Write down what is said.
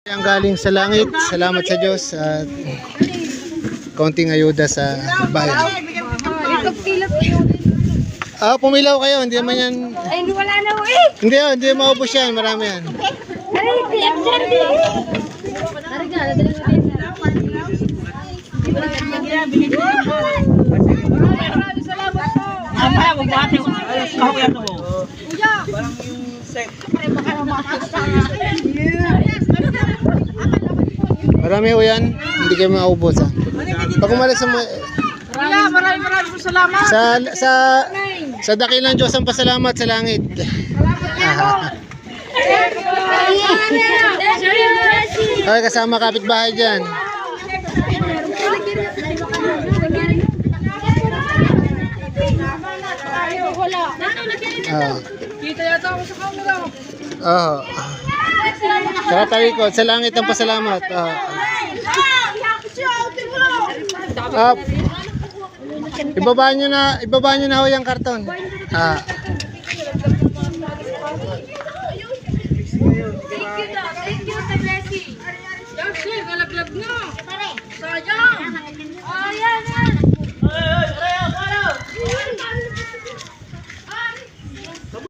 Ang galing sa langit, salamat sa Diyos at kaunting ayuda sa bayan. Pumilaw kayo, hindi naman yan. Ay, wala na ho eh. Hindi maubos yan, marami yan. Aray, tiyak dyan din. Maraming salamat po. Marami ho yan, hindi kayo maubos ha. Pag umalis sa Maraming salamat. sa dakilang Diyos ang pasalamat sa langit. Okay, kasama kapitbahay dyan. Kita yata ako sa camera. Oo. Sa talikod, sa langit ang pasalamat. Ibaba nyo na ho yung karton. Thank you, Blessing. Yung galaglag na. Sayang. Ayan.